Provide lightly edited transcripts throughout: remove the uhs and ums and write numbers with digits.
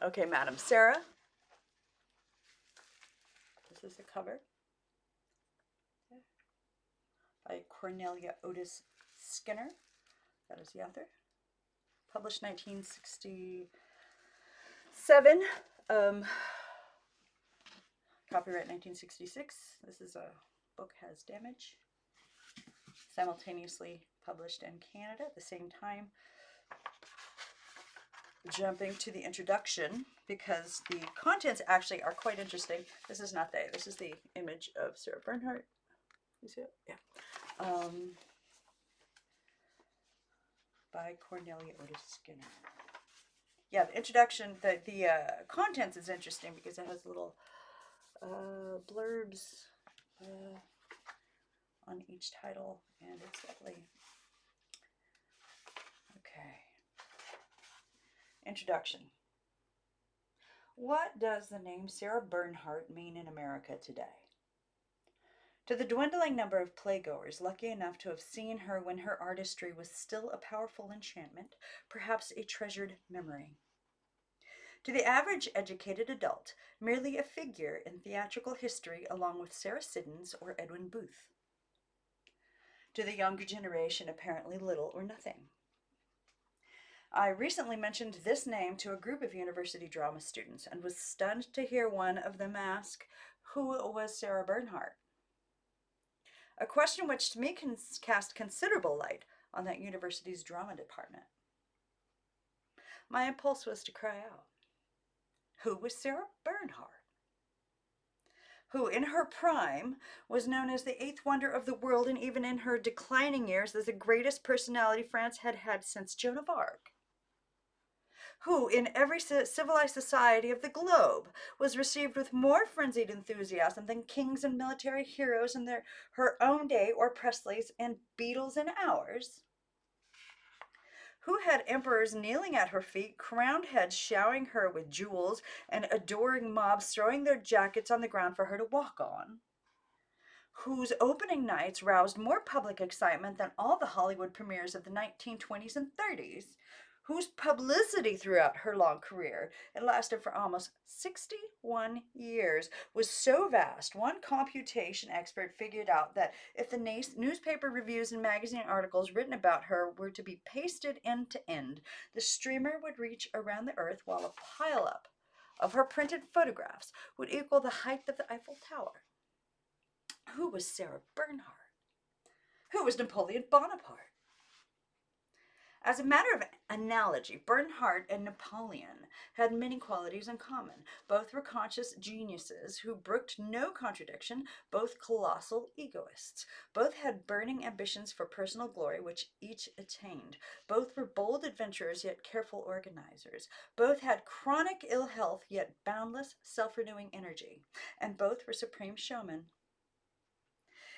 Okay, Madam Sarah. This is the cover by Cornelia Otis Skinner. That is the author. Published 1967. Um, Copyright 1966. This is a book has damage. Simultaneously published in Canada at the same time. Jumping to the introduction because the contents actually are quite interesting. This is not they. This is the image of Sarah Bernhardt. You see it? Yeah. By Cornelia Otis Skinner. Yeah, the introduction, the contents is interesting because it has little blurbs on each title, and it's lovely. Okay. Introduction. What does the name Sarah Bernhardt mean in America today? To the dwindling number of playgoers lucky enough to have seen her when her artistry was still a powerful enchantment, perhaps a treasured memory. To the average educated adult, merely a figure in theatrical history along with Sarah Siddons or Edwin Booth. To the younger generation, apparently little or nothing. I recently mentioned this name to a group of university drama students and was stunned to hear one of them ask, who was Sarah Bernhardt? A question which to me can cast considerable light on that university's drama department. My impulse was to cry out, who was Sarah Bernhardt? Who, in her prime, was known as the eighth wonder of the world, and even in her declining years as the greatest personality France had had since Joan of Arc. Who, in every civilized society of the globe, was received with more frenzied enthusiasm than kings and military heroes in her own day or Presley's and Beatles in ours. Who had emperors kneeling at her feet, crowned heads showering her with jewels, and adoring mobs throwing their jackets on the ground for her to walk on. Whose opening nights roused more public excitement than all the Hollywood premieres of the 1920s and 30s, whose publicity throughout her long career, it lasted for almost 61 years, was so vast, one computation expert figured out that if the newspaper reviews and magazine articles written about her were to be pasted end to end, the streamer would reach around the earth, while a pileup of her printed photographs would equal the height of the Eiffel Tower. Who was Sarah Bernhardt? Who was Napoleon Bonaparte? As a matter of analogy, Bernhardt and Napoleon had many qualities in common. Both were conscious geniuses who brooked no contradiction, both colossal egoists. Both had burning ambitions for personal glory, which each attained. Both were bold adventurers, yet careful organizers. Both had chronic ill health, yet boundless, self-renewing energy. And both were supreme showmen.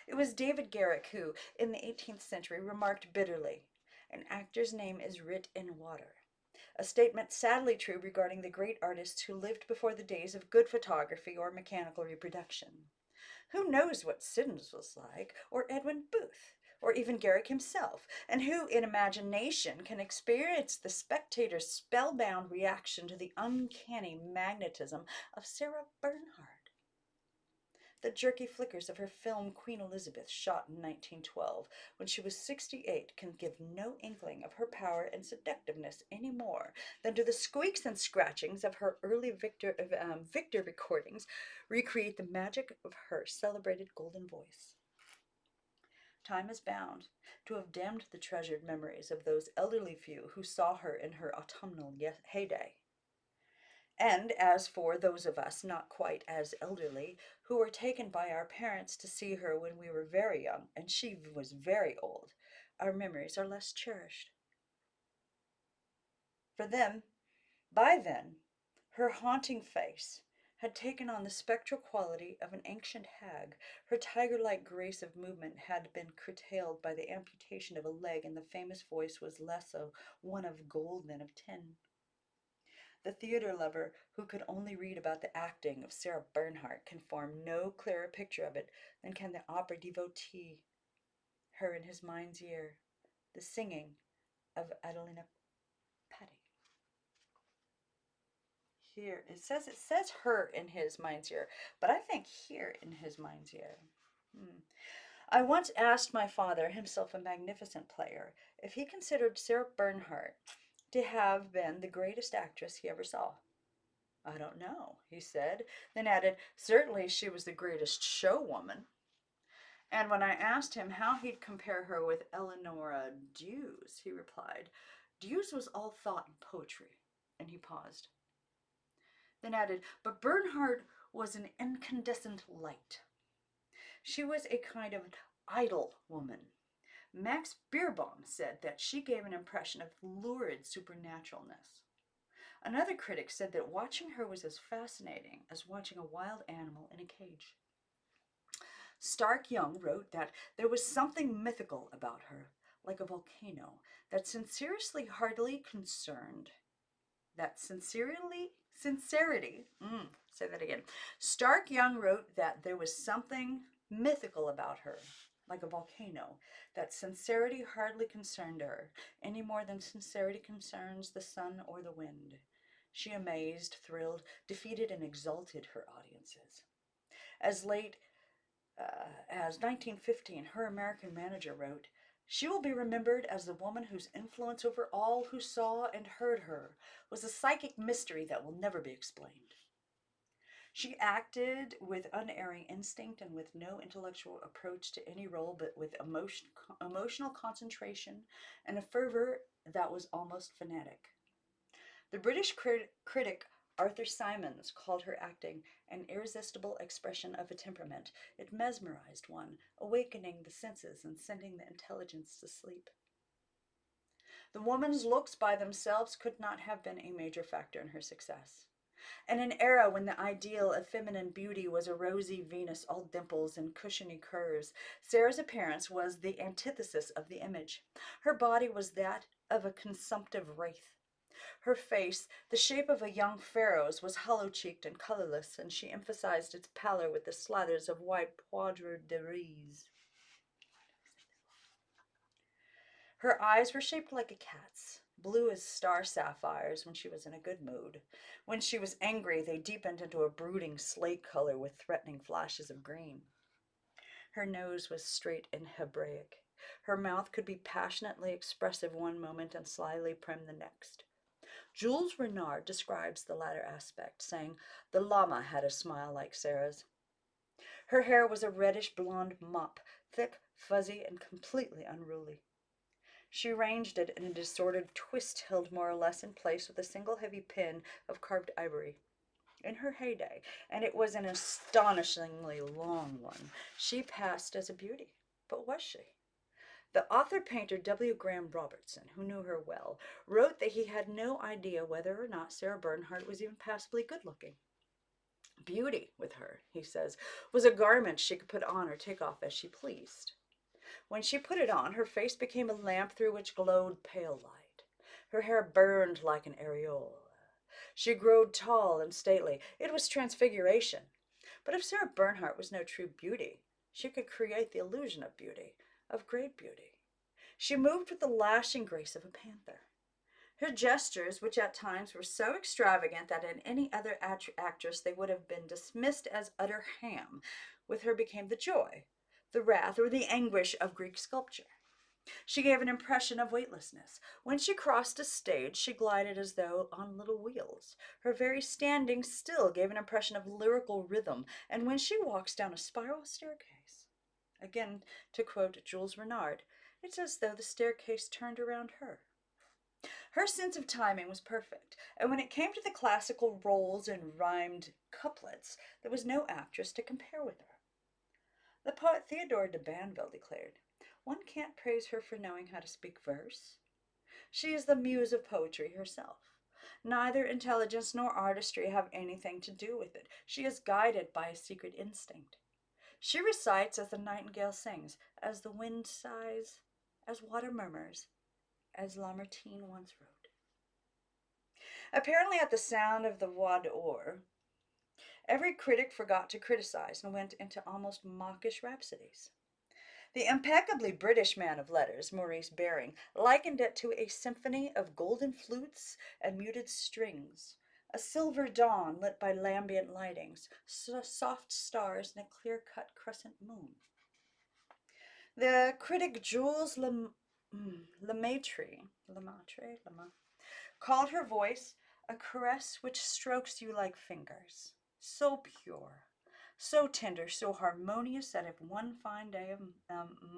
It was David Garrick who, in the 18th century, remarked bitterly, "An actor's name is writ in water," a statement sadly true regarding the great artists who lived before the days of good photography or mechanical reproduction. Who knows what Siddons was like, or Edwin Booth, or even Garrick himself, and who in imagination can experience the spectator's spellbound reaction to the uncanny magnetism of Sarah Bernhardt? The jerky flickers of her film Queen Elizabeth, shot in 1912, when she was 68, can give no inkling of her power and seductiveness any more than do the squeaks and scratchings of her early Victor recordings recreate the magic of her celebrated golden voice. Time is bound to have dimmed the treasured memories of those elderly few who saw her in her autumnal heyday. And as for those of us not quite as elderly, who were taken by our parents to see her when we were very young and she was very old, our memories are less cherished. For them, by then, her haunting face had taken on the spectral quality of an ancient hag. Her tiger-like grace of movement had been curtailed by the amputation of a leg, and the famous voice was less one of gold than of tin. The theater lover who could only read about the acting of Sarah Bernhardt can form no clearer picture of it than can the opera devotee, her in his mind's ear, the singing of Adelina Patti. here. It says her in his mind's ear, but I think here in his mind's ear. Hmm. I once asked my father, himself a magnificent player, if he considered Sarah Bernhardt to have been the greatest actress he ever saw. I don't know, he said, then added, certainly she was the greatest showwoman. And when I asked him how he'd compare her with Eleonora Duse, he replied, Duse was all thought and poetry. And he paused, then added, but Bernhardt was an incandescent light. She was a kind of idle woman. Max Beerbohm said that she gave an impression of lurid supernaturalness. Another critic said that watching her was as fascinating as watching a wild animal in a cage. Stark Young wrote that there was something mythical about her, like a volcano, that sincerely hardly concerned. That sincerity, say that again. Stark Young wrote that there was something mythical about her, like a volcano, that sincerity hardly concerned her, any more than sincerity concerns the sun or the wind. She amazed, thrilled, defeated, and exalted her audiences. As late as 1915, her American manager wrote, she will be remembered as the woman whose influence over all who saw and heard her was a psychic mystery that will never be explained. She acted with unerring instinct and with no intellectual approach to any role, but with emotional concentration and a fervor that was almost fanatic. The British critic Arthur Symons called her acting an irresistible expression of a temperament. It mesmerized one, awakening the senses and sending the intelligence to sleep. The woman's looks by themselves could not have been a major factor in her success. In an era when the ideal of feminine beauty was a rosy Venus all dimples and cushiony curves, Sarah's appearance was the antithesis of the image. Her body was that of a consumptive wraith. Her face, the shape of a young pharaoh's, was hollow-cheeked and colorless, and she emphasized its pallor with the slathers of white poudre de riz. Her eyes were shaped like a cat's, blue as star sapphires when she was in a good mood. When she was angry, they deepened into a brooding slate color with threatening flashes of green. Her nose was straight and Hebraic. Her mouth could be passionately expressive one moment and slyly prim the next. Jules Renard describes the latter aspect, saying, the llama had a smile like Sarah's. Her hair was a reddish blonde mop, thick, fuzzy, and completely unruly. She arranged it in a disordered twist held more or less in place with a single heavy pin of carved ivory. In her heyday, and it was an astonishingly long one, she passed as a beauty. But was she? The author-painter W. Graham Robertson, who knew her well, wrote that he had no idea whether or not Sarah Bernhardt was even passably good-looking. Beauty, with her, he says, was a garment she could put on or take off as she pleased. When she put it on, her face became a lamp through which glowed pale light. Her hair burned like an aureole. She grew tall and stately. It was transfiguration. But if Sarah Bernhardt was no true beauty, she could create the illusion of beauty, of great beauty. She moved with the lashing grace of a panther. Her gestures, which at times were so extravagant that in any other actress they would have been dismissed as utter ham, with her became the joy, the wrath, or the anguish of Greek sculpture. She gave an impression of weightlessness. When she crossed a stage, she glided as though on little wheels. Her very standing still gave an impression of lyrical rhythm, and when she walks down a spiral staircase, again to quote Jules Renard, it's as though the staircase turned around her. Her sense of timing was perfect, and when it came to the classical roles and rhymed couplets, there was no actress to compare with her. The poet Theodore de Banville declared, one can't praise her for knowing how to speak verse. She is the muse of poetry herself. Neither intelligence nor artistry have anything to do with it. She is guided by a secret instinct. She recites as the nightingale sings, as the wind sighs, as water murmurs, as Lamartine once wrote. Apparently at the sound of the voix d'or, every critic forgot to criticize and went into almost mawkish rhapsodies. The impeccably British man of letters, Maurice Baring, likened it to a symphony of golden flutes and muted strings, a silver dawn lit by lambent lightings, soft stars, and a clear-cut crescent moon. The critic Jules Lemaitre called her voice a caress which strokes you like fingers, so pure, so tender, so harmonious that if one fine day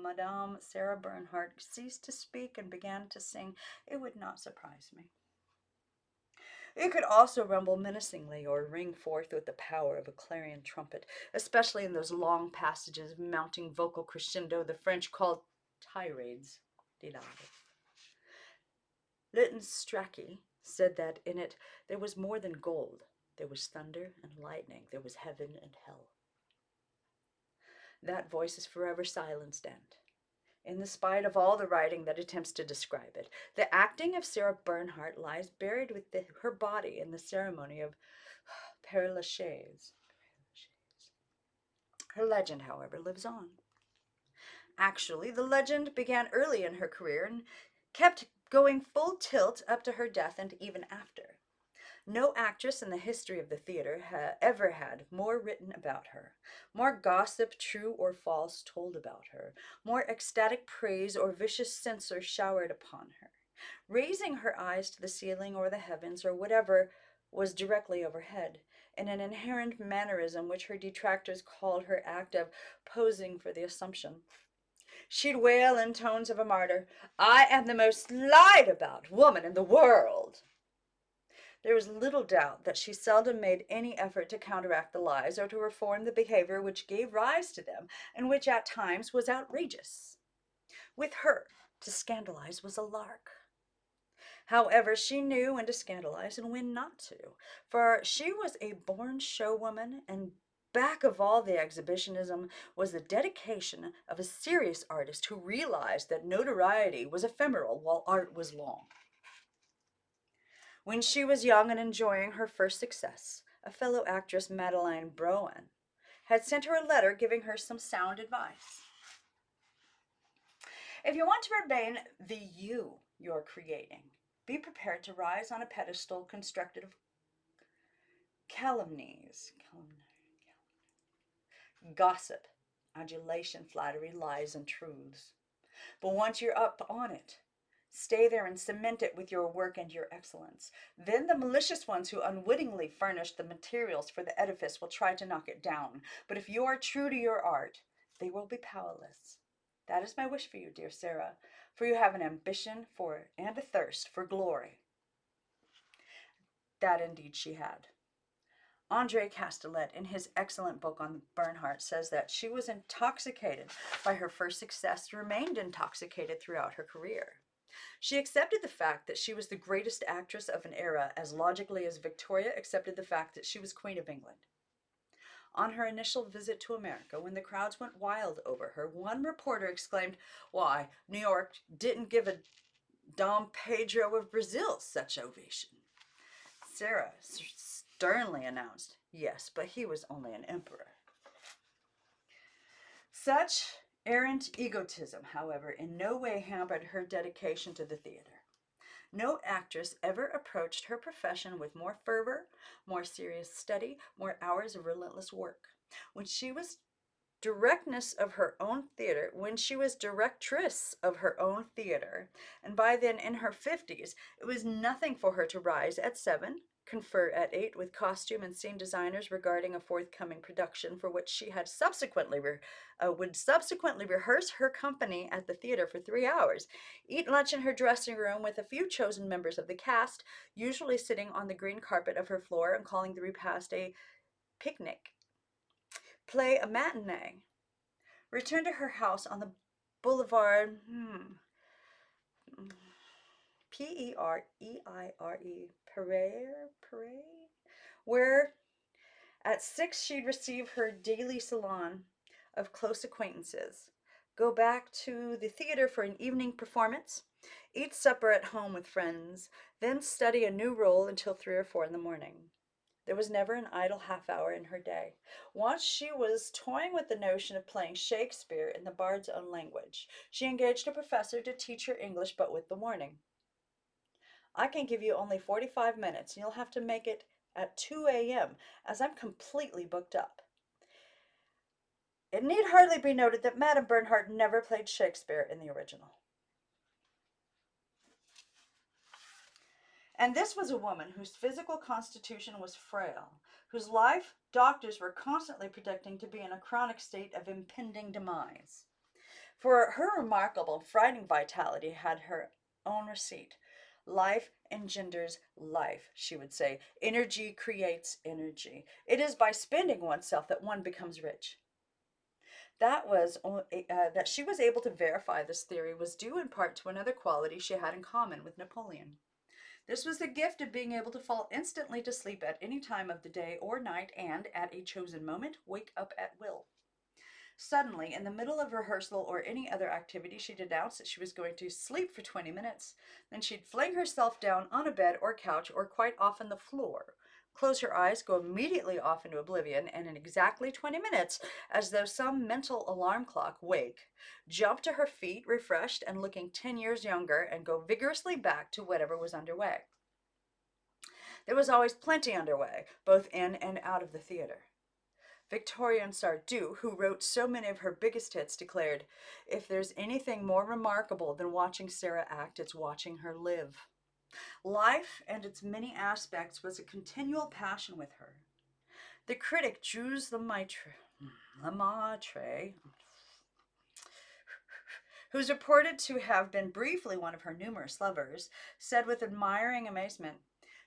Madame Sarah Bernhardt ceased to speak and began to sing, it would not surprise me. It could also rumble menacingly or ring forth with the power of a clarion trumpet, especially in those long passages of mounting vocal crescendo the French called tirades. Lytton Strachey said that in it there was more than gold. There was thunder and lightning. There was heaven and hell. That voice is forever silenced, and, in spite of all the writing that attempts to describe it, the acting of Sarah Bernhardt lies buried with her body in the ceremony of Père Lachaise. Her legend, however, lives on. Actually, the legend began early in her career and kept going full tilt up to her death and even after. No actress in the history of the theater ever had more written about her, more gossip, true or false, told about her, more ecstatic praise or vicious censure showered upon her. Raising her eyes to the ceiling or the heavens or whatever was directly overhead, in an inherent mannerism which her detractors called her act of posing for the Assumption. She'd wail in tones of a martyr, "I am the most lied about woman in the world." There is little doubt that she seldom made any effort to counteract the lies or to reform the behavior which gave rise to them, and which at times was outrageous. With her, to scandalize was a lark. However, she knew when to scandalize and when not to, for she was a born showwoman, and back of all the exhibitionism was the dedication of a serious artist who realized that notoriety was ephemeral while art was long. When she was young and enjoying her first success, a fellow actress, Madeline Brohan, had sent her a letter giving her some sound advice. If you want to remain the you you're creating, be prepared to rise on a pedestal constructed of calumnies, gossip, adulation, flattery, lies, and truths. But once you're up on it, stay there and cement it with your work and your excellence. Then the malicious ones who unwittingly furnish the materials for the edifice will try to knock it down. But if you are true to your art, they will be powerless. That is my wish for you, dear Sarah, for you have an ambition for and a thirst for glory. That indeed she had. Andre Castellet, in his excellent book on Bernhardt, says that she was intoxicated by her first success and remained intoxicated throughout her career. She accepted the fact that she was the greatest actress of an era as logically as Victoria accepted the fact that she was Queen of England. On her initial visit to America, when the crowds went wild over her, one reporter exclaimed, "Why, New York didn't give a Dom Pedro of Brazil such ovation." Sarah sternly announced, "Yes, but he was only an emperor." Such errant egotism, however, in no way hampered her dedication to the theater. No actress ever approached her profession with more fervor, more serious study, more hours of relentless work. When she was directress of her own theater, and by then in her 50s, it was nothing for her to rise at 7, confer at 8 with costume and scene designers regarding a forthcoming production for which she had would subsequently rehearse her company at the theater for 3 hours, eat lunch in her dressing room with a few chosen members of the cast, usually sitting on the green carpet of her floor and calling the repast a picnic, play a matinee, return to her house on the boulevard Pereire, where at 6 she'd receive her daily salon of close acquaintances, go back to the theater for an evening performance, eat supper at home with friends, then study a new role until 3 or 4 in the morning. There was never an idle half hour in her day. Once she was toying with the notion of playing Shakespeare in the bard's own language. She engaged a professor to teach her English, but with the warning, "I can give you only 45 minutes, and you'll have to make it at 2 a.m. as I'm completely booked up. It need hardly be noted that Madame Bernhardt never played Shakespeare in the original. And this was a woman whose physical constitution was frail, whose life doctors were constantly predicting to be in a chronic state of impending demise. For her remarkable, frightening vitality had her own receipt. Life engenders life, she would say. Energy creates energy. It is by spending oneself that one becomes rich. That she was able to verify this theory was due in part to another quality she had in common with Napoleon. This was the gift of being able to fall instantly to sleep at any time of the day or night and, at a chosen moment, wake up at will. Suddenly, in the middle of rehearsal or any other activity, she'd announce that she was going to sleep for 20 minutes. Then she'd fling herself down on a bed or couch or quite often the floor, close her eyes, go immediately off into oblivion, and in exactly 20 minutes, as though some mental alarm clock, wake, jump to her feet, refreshed and looking 10 years younger, and go vigorously back to whatever was underway. There was always plenty underway, both in and out of the theater. Victorien Sardou, who wrote so many of her biggest hits, declared, "If there's anything more remarkable than watching Sarah act, it's watching her live." Life and its many aspects was a continual passion with her. The critic Jules Lemaitre, who's reported to have been briefly one of her numerous lovers, said with admiring amazement,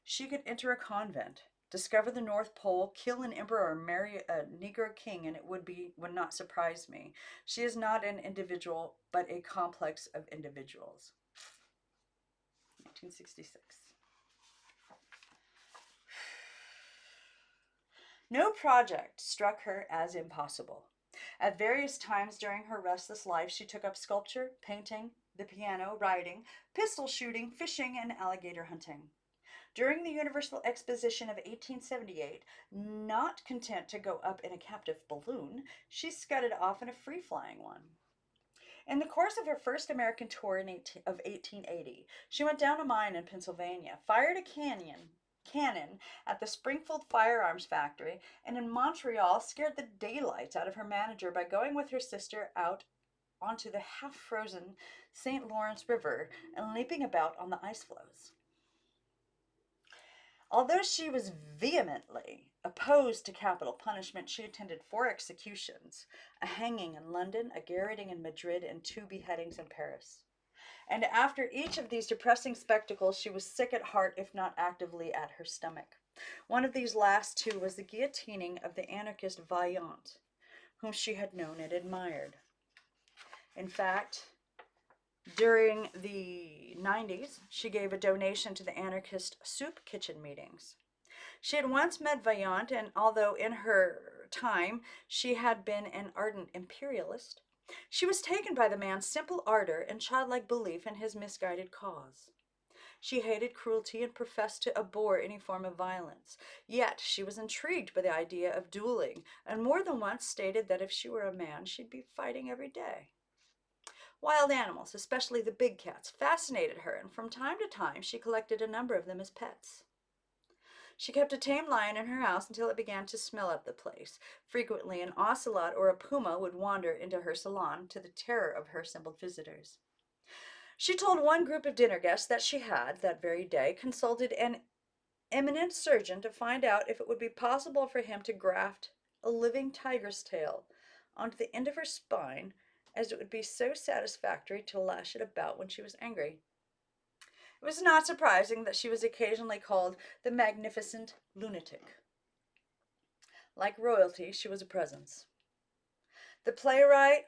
"She could enter a convent, discover the North Pole, kill an emperor, or marry a Negro king, and it would not surprise me. She is not an individual, but a complex of individuals." 1966. No project struck her as impossible. At various times during her restless life, she took up sculpture, painting, the piano, writing, pistol shooting, fishing, and alligator hunting. During the Universal Exposition of 1878, not content to go up in a captive balloon, she scudded off in a free flying one. In the course of her first American tour of 1880, she went down a mine in Pennsylvania, fired a cannon at the Springfield Firearms Factory, and in Montreal scared the daylights out of her manager by going with her sister out onto the half-frozen St. Lawrence River and leaping about on the ice floes. Although she was vehemently opposed to capital punishment, she attended 4 executions, a hanging in London, a garroting in Madrid, and 2 beheadings in Paris. And after each of these depressing spectacles, she was sick at heart, if not actively at her stomach. One of these last 2 was the guillotining of the anarchist Vaillant, whom she had known and admired. In fact, during the 90s, she gave a donation to the anarchist soup kitchen meetings. She had once met Vaillant, and although in her time she had been an ardent imperialist, she was taken by the man's simple ardor and childlike belief in his misguided cause. She hated cruelty and professed to abhor any form of violence. Yet she was intrigued by the idea of dueling, and more than once stated that if she were a man, she'd be fighting every day. Wild animals, especially the big cats, fascinated her, and from time to time she collected a number of them as pets. She kept a tame lion in her house until it began to smell up the place. Frequently an ocelot or a puma would wander into her salon, to the terror of her assembled visitors. She told one group of dinner guests that she had, that very day, consulted an eminent surgeon to find out if it would be possible for him to graft a living tiger's tail onto the end of her spine, as it would be so satisfactory to lash it about when she was angry. It was not surprising that she was occasionally called the magnificent lunatic. Like royalty, she was a presence. The playwright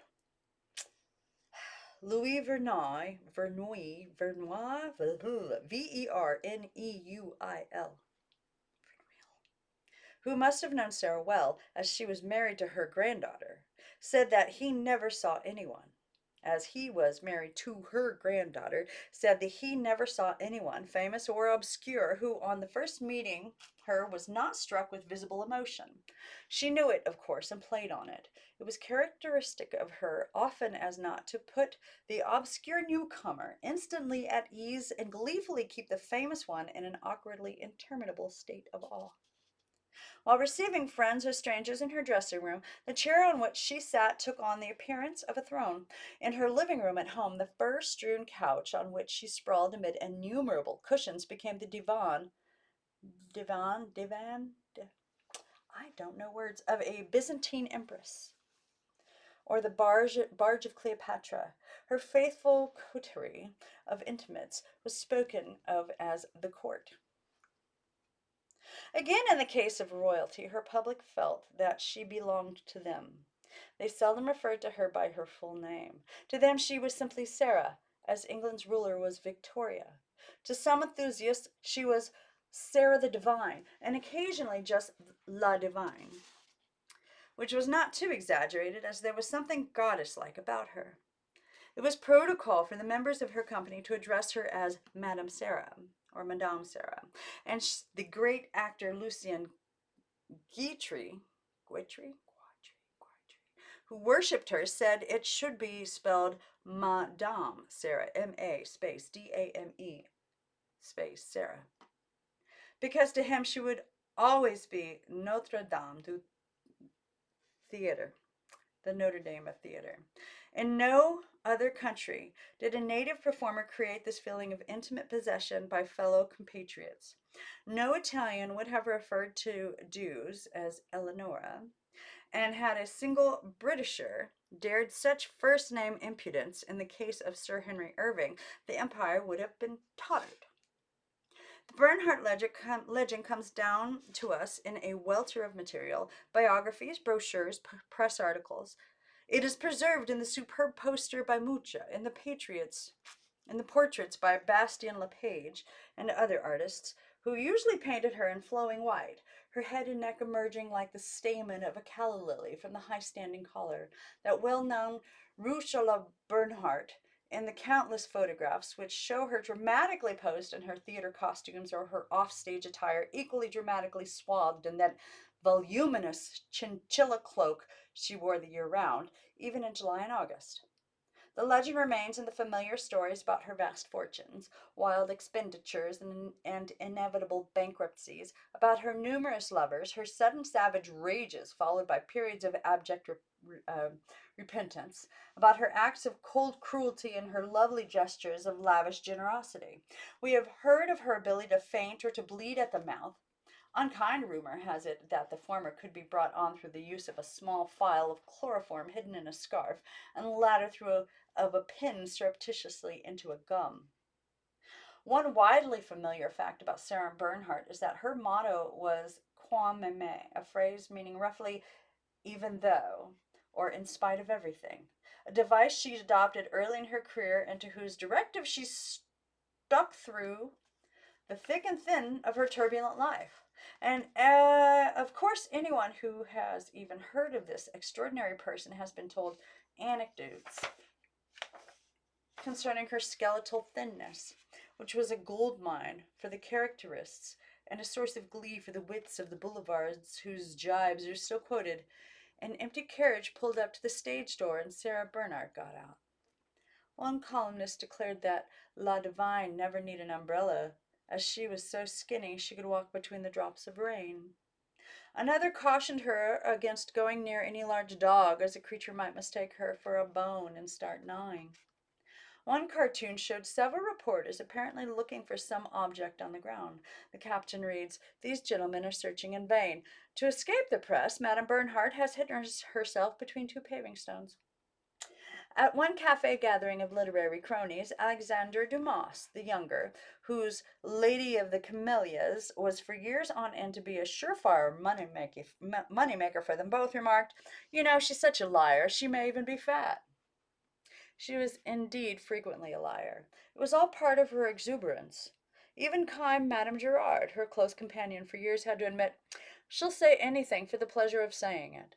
Louis Verneuil, Verneuil, who must have known Sarah well, as she was married to her granddaughter, said that he never saw anyone, as he was married to her granddaughter, said that he never saw anyone, famous or obscure, who on the first meeting her was not struck with visible emotion. She knew it, of course, and played on it. It was characteristic of her, often as not, to put the obscure newcomer instantly at ease and gleefully keep the famous one in an awkwardly interminable state of awe. While receiving friends or strangers in her dressing room, the chair on which she sat took on the appearance of a throne. In her living room at home, the fur-strewn couch on which she sprawled amid innumerable cushions became the divan, I don't know words, of a Byzantine empress, or the barge of Cleopatra. Her faithful coterie of intimates was spoken of as the court. Again, in the case of royalty, her public felt that she belonged to them. They seldom referred to her by her full name. To them, she was simply Sarah, as England's ruler was Victoria. To some enthusiasts, she was Sarah the Divine, and occasionally just La Divine, which was not too exaggerated, as there was something goddess like about her. It was protocol for the members of her company to address her as Madame Sarah or Madame Sarah, and the great actor Lucien Guitry, who worshipped her, said it should be spelled Madame Sarah, M-A space D-A-M-E space Sarah, because to him she would always be Notre Dame du Theater, the Notre Dame of theater. In no other country did a native performer create this feeling of intimate possession by fellow compatriots. No Italian would have referred to Jews as Eleonora, and had a single Britisher dared such first name impudence in the case of Sir Henry Irving, the empire would have been tottered. The Bernhardt legend comes down to us in a welter of material: biographies, brochures, press articles. It is preserved in the superb poster by Mucha, in the portraits by Bastien Lepage and other artists, who usually painted her in flowing white, her head and neck emerging like the stamen of a calla lily from the high-standing collar. That well-known Ruche à la Bernhardt, in the countless photographs which show her dramatically posed in her theater costumes or her off-stage attire, equally dramatically swathed in that voluminous chinchilla cloak she wore the year round, even in July and August. The legend remains in the familiar stories about her vast fortunes, wild expenditures, and inevitable bankruptcies, about her numerous lovers, her sudden savage rages followed by periods of abject repentance, about her acts of cold cruelty and her lovely gestures of lavish generosity. We have heard of her ability to faint or to bleed at the mouth. Unkind rumor has it that the former could be brought on through the use of a small phial of chloroform hidden in a scarf, and the latter through a pin surreptitiously into a gum. One widely familiar fact about Sarah Bernhardt is that her motto was "Quand même," a phrase meaning roughly "even though," or "in spite of everything," a device she adopted early in her career and to whose directive she stuck through the thick and thin of her turbulent life. And of course, anyone who has even heard of this extraordinary person has been told anecdotes concerning her skeletal thinness, which was a gold mine for the characterists and a source of glee for the wits of the boulevards, whose jibes are still quoted. An empty carriage pulled up to the stage door, and Sarah Bernhardt got out. One columnist declared that La Divine never needed an umbrella, as she was so skinny she could walk between the drops of rain. Another cautioned her against going near any large dog, as a creature might mistake her for a bone and start gnawing. One cartoon showed several reporters apparently looking for some object on the ground. The caption reads, "These gentlemen are searching in vain. To escape the press, Madame Bernhardt has hidden herself between two paving stones." At one cafe gathering of literary cronies, Alexandre Dumas, the younger, whose Lady of the Camellias was for years on end to be a surefire moneymaker for them both, remarked, "You know, she's such a liar, she may even be fat." She was indeed frequently a liar. It was all part of her exuberance. Even kind Madame Gerard, her close companion for years, had to admit, "She'll say anything for the pleasure of saying it."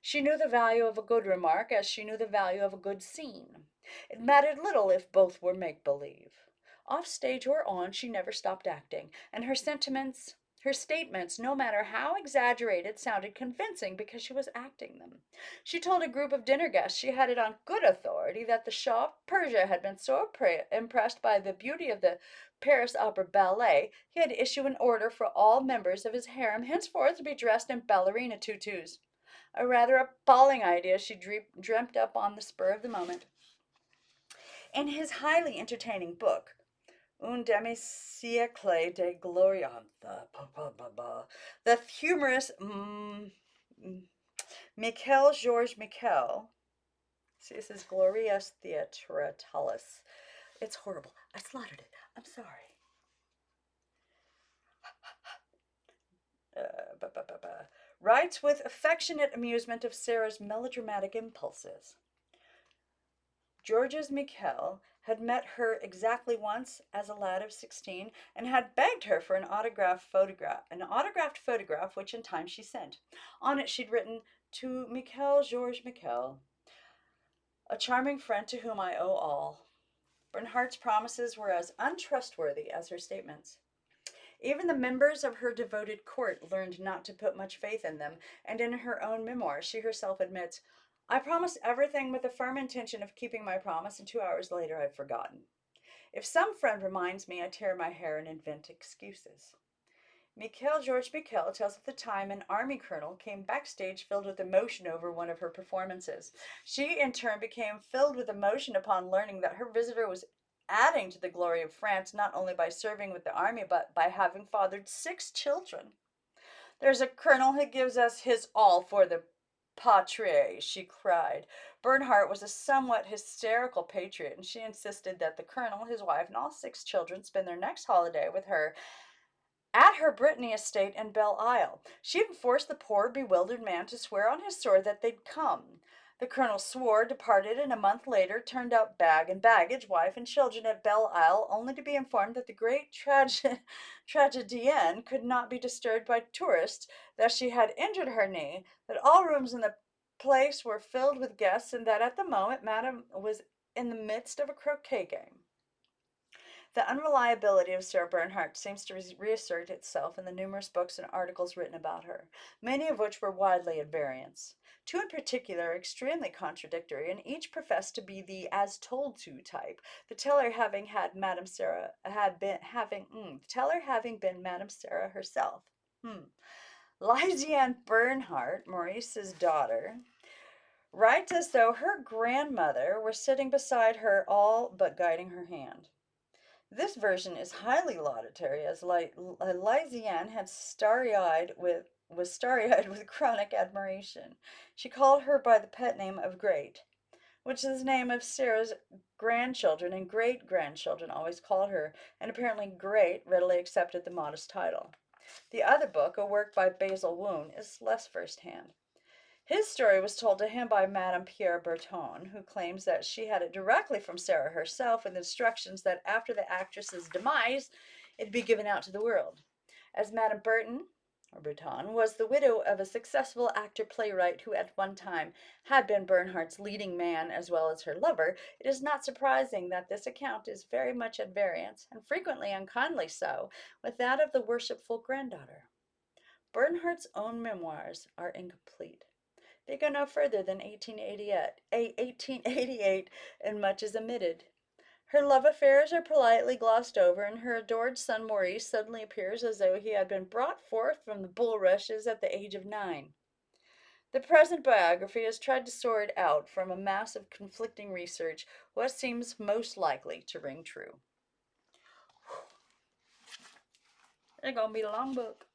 She knew the value of a good remark as she knew the value of a good scene. It mattered little if both were make-believe. Off stage or on, she never stopped acting, and her sentiments Her statements, no matter how exaggerated, sounded convincing because she was acting them. She told a group of dinner guests she had it on good authority that the Shah of Persia had been so impressed by the beauty of the Paris Opera Ballet, he had issued an order for all members of his harem henceforth to be dressed in ballerina tutus. A rather appalling idea she dreamt up on the spur of the moment. In his highly entertaining book, Un demi-siècle de gloire, the humorist Michel Georges Michel, see, this is Glorias Theatratalis. It's horrible. I slaughtered it. I'm sorry. Writes with affectionate amusement of Sarah's melodramatic impulses. Georges Michel had met her exactly once as a lad of 16 and had begged her for an autographed photograph which in time she sent. On it she'd written, "To Michel Georges Michel, a charming friend to whom I owe all." Bernhardt's promises were as untrustworthy as her statements. Even the members of her devoted court learned not to put much faith in them, and in her own memoir she herself admits, "I promised everything with the firm intention of keeping my promise, and 2 hours later I've forgotten. If some friend reminds me, I tear my hair and invent excuses." Michel Georges Michel tells of the time an army colonel came backstage filled with emotion over one of her performances. She, in turn, became filled with emotion upon learning that her visitor was adding to the glory of France not only by serving with the army but by having fathered 6 children. "There's a colonel who gives us his all for the patrie," she cried. Bernhardt was a somewhat hysterical patriot, and she insisted that the colonel, his wife, and all 6 children spend their next holiday with her at her Brittany estate in Belle Isle. She even forced the poor, bewildered man to swear on his sword that they'd come. The colonel swore, departed, and a month later turned up bag and baggage, wife and children at Belle Isle, only to be informed that the great tragedienne could not be disturbed by tourists, that she had injured her knee, that all rooms in the place were filled with guests, and that at the moment Madame was in the midst of a croquet game. The unreliability of Sarah Bernhardt seems to reassert itself in the numerous books and articles written about her, many of which were widely at variance. 2 in particular are extremely contradictory, and each profess to be the "as told to" type, the teller having been Madame Sarah herself. Lysiane Bernhardt, Maurice's daughter, writes as though her grandmother were sitting beside her, all but guiding her hand. This version is highly laudatory, as Lysiane had was starry-eyed with chronic admiration. She called her by the pet name of Great, which is the name of Sarah's grandchildren and great-grandchildren always called her, and apparently Great readily accepted the modest title. The other book, a work by Basil Woon, is less first-hand. His story was told to him by Madame Pierre Berton, who claims that she had it directly from Sarah herself with instructions that after the actress's demise, it be given out to the world. As Madame Berton was the widow of a successful actor-playwright who at one time had been Bernhardt's leading man as well as her lover, it is not surprising that this account is very much at variance, and frequently unkindly so, with that of the worshipful granddaughter. Bernhardt's own memoirs are incomplete. They go no further than 1888, and much is omitted. Her love affairs are politely glossed over, and her adored son Maurice suddenly appears as though he had been brought forth from the bulrushes at the age of 9. The present biography has tried to sort out from a mass of conflicting research what seems most likely to ring true. It's gonna be a long book.